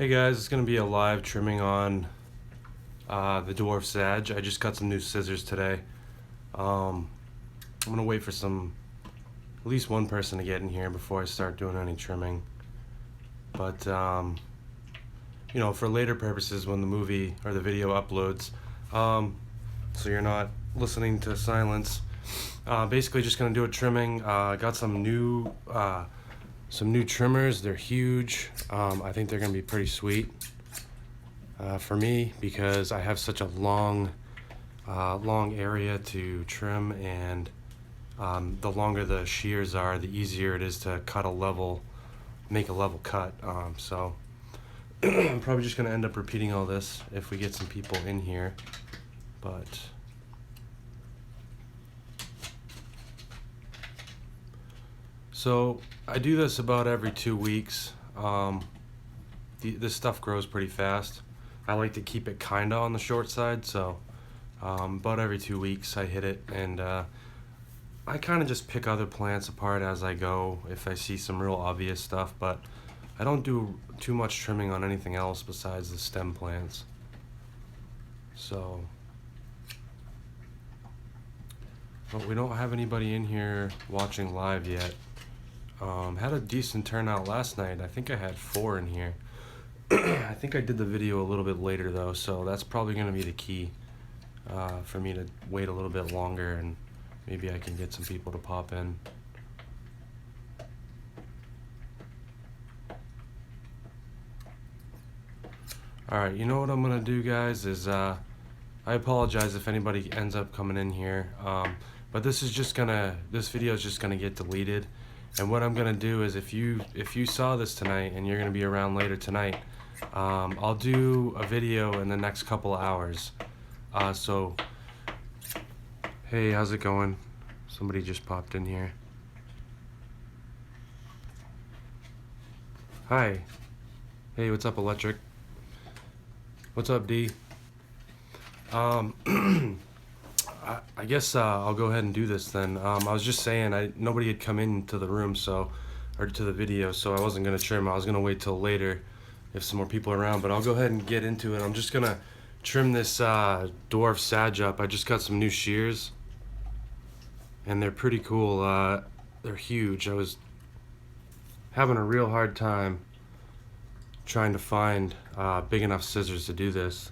Hey guys, it's gonna be a live trimming on the Dwarf Sag. I just got some new scissors today. I'm gonna wait for at least one person to get in here before I start doing any trimming. But for later purposes when the movie or the video uploads, so you're not listening to silence. Basically, just gonna do a trimming. Got some new trimmers. They're huge. I think they're gonna be pretty sweet for me because I have such a long area to trim, and the longer the shears are, the easier it is to make a level cut. So I'm probably just gonna end up repeating all this if we get some people in here, but. So I do this about every 2 weeks. This stuff grows pretty fast. I like to keep it kinda on the short side, so about every 2 weeks I hit it, and I kinda just pick other plants apart as I go if I see some real obvious stuff, but I don't do too much trimming on anything else besides the stem plants. So, but we don't have anybody in here watching live yet. Had a decent turnout last night. I think I had 4 in here. I think I did the video a little bit later though, so that's probably going to be the key for me to wait a little bit longer, and maybe I can get some people to pop in. Alright, you know what I'm going to do, guys, is I apologize if anybody ends up coming in here, but this video is just going to get deleted. And what I'm gonna do is, if you saw this tonight and you're gonna be around later tonight, I'll do a video in the next couple of hours. So, hey, how's it going? Somebody just popped in here. Hi. Hey, what's up, Electric? What's up, D? I guess I'll go ahead and do this then. I was just saying nobody had come into the room, or to the video, so I wasn't gonna trim. I was gonna wait till later if some more people are around, but I'll go ahead and get into it. I'm just gonna trim this Dwarf Sag up. I just got some new shears, and they're pretty cool. They're huge. I was having a real hard time trying to find big enough scissors to do this,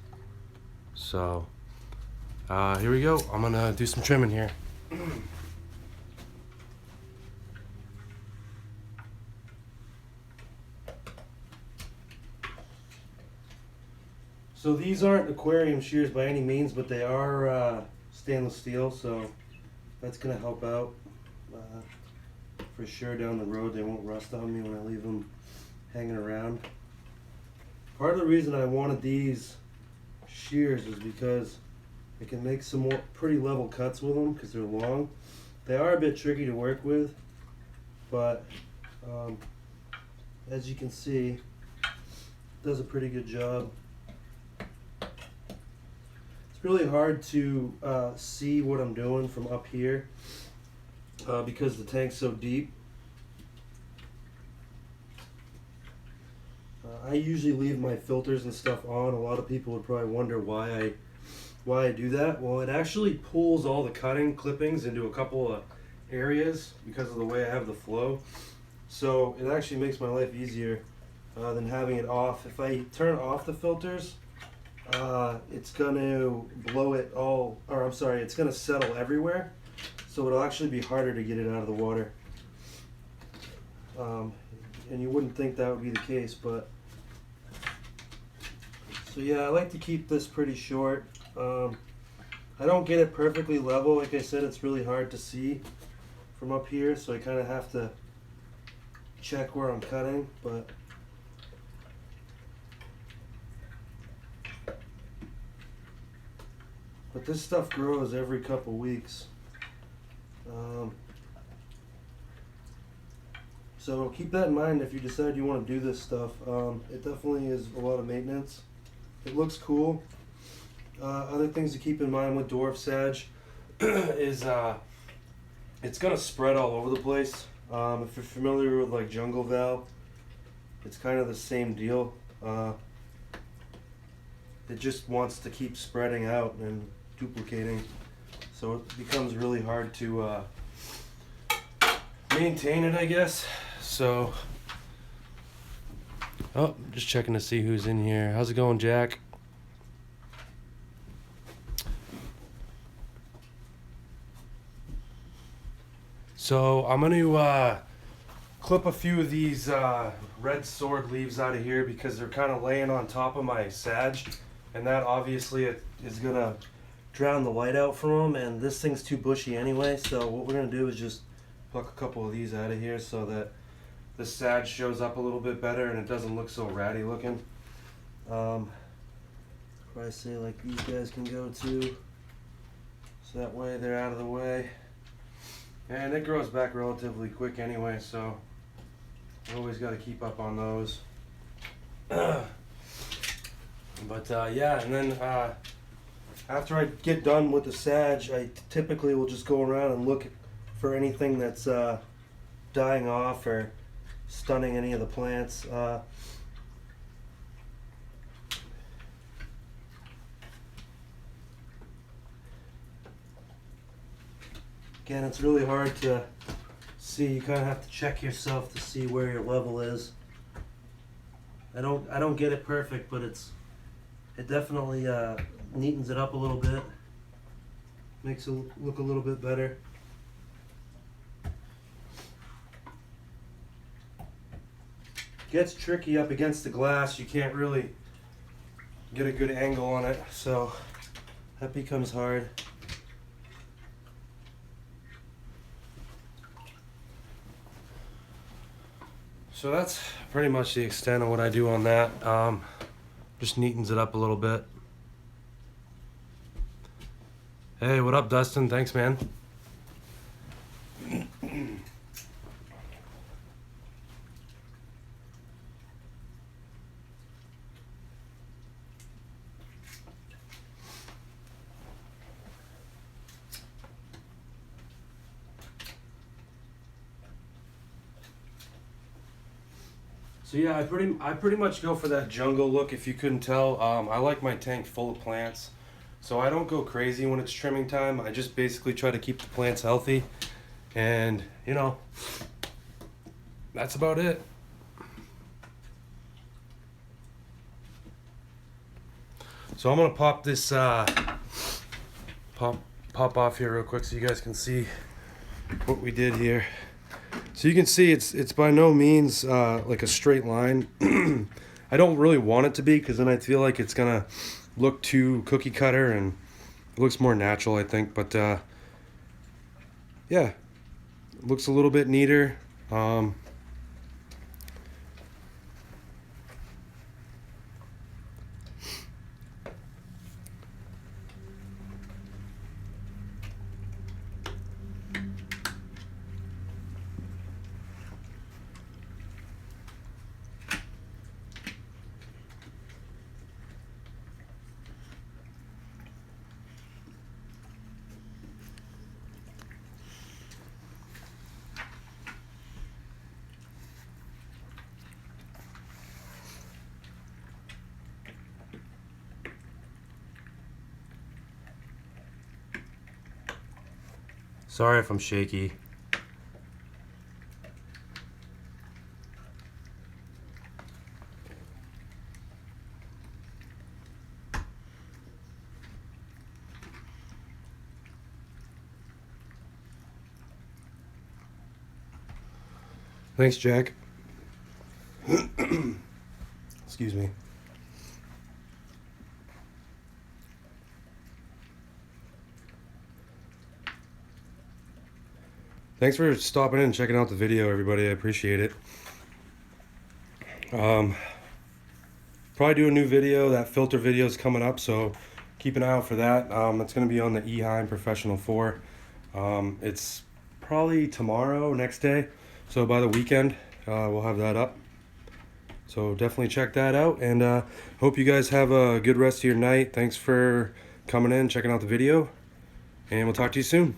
so. Here we go. I'm gonna do some trimming here. So these aren't aquarium shears by any means, but they are stainless steel, so that's gonna help out for sure down the road. They won't rust on me when I leave them hanging around. Part of the reason I wanted these shears is because I can make some more pretty level cuts with them because they're long. They are a bit tricky to work with, but as you can see, it does a pretty good job. It's really hard to see what I'm doing from up here because the tank's so deep. I usually leave my filters and stuff on. A lot of people would probably wonder why I do that. Well, it actually pulls all the cutting clippings into a couple of areas because of the way I have the flow. So it actually makes my life easier than having it off. If I turn off the filters, it's going to blow it all, or I'm sorry, it's going to settle everywhere. So it'll actually be harder to get it out of the water. And you wouldn't think that would be the case, but so yeah, I like to keep this pretty short. I don't get it perfectly level. Like I said, it's really hard to see from up here, so I kind of have to check where I'm cutting, but this stuff grows every couple weeks. So keep that in mind if you decide you want to do this stuff. It definitely is a lot of maintenance. It looks cool. Other things to keep in mind with Dwarf Sag is it's gonna spread all over the place. If you're familiar with like jungle val, it's kind of the same deal. It just wants to keep spreading out and duplicating, so it becomes really hard to maintain it, I guess. So, oh, just checking to see who's in here. How's it going, Jack? So I'm going to clip a few of these red sword leaves out of here because they're kind of laying on top of my sedge, and that obviously is going to drown the light out from them, and this thing's too bushy anyway. So what we're going to do is just pluck a couple of these out of here so that the sedge shows up a little bit better and it doesn't look so ratty looking. Probably say like these guys can go too, so that way they're out of the way. And it grows back relatively quick anyway, so you always got to keep up on those. But yeah, and then after I get done with the sedge, I typically will just go around and look for anything that's dying off or stunning any of the plants. Again, it's really hard to see. You kind of have to check yourself to see where your level is. I don't get it perfect, but it definitely neatens it up a little bit. Makes it look a little bit better. Gets tricky up against the glass. You can't really get a good angle on it, so that becomes hard. So that's pretty much the extent of what I do on that. Just neatens it up a little bit. Hey, what up, Dustin? Thanks, man. So yeah, I pretty much go for that jungle look. If you couldn't tell, I like my tank full of plants, so I don't go crazy when it's trimming time. I just basically try to keep the plants healthy, and you know, that's about it. So I'm gonna pop this pop off here real quick so you guys can see what we did here. So you can see it's by no means like a straight line. I don't really want it to be, because then I feel like it's gonna look too cookie cutter and it looks more natural, I think. But yeah, it looks a little bit neater. Sorry if I'm shaky. Thanks, Jack. Excuse me. Thanks for stopping in and checking out the video, everybody. I appreciate it. Probably do a new video. That filter video is coming up, so keep an eye out for that. It's going to be on the Eheim Professional 4. It's probably tomorrow, next day. So by the weekend, we'll have that up. So definitely check that out, and hope you guys have a good rest of your night. Thanks for coming in, checking out the video, and we'll talk to you soon.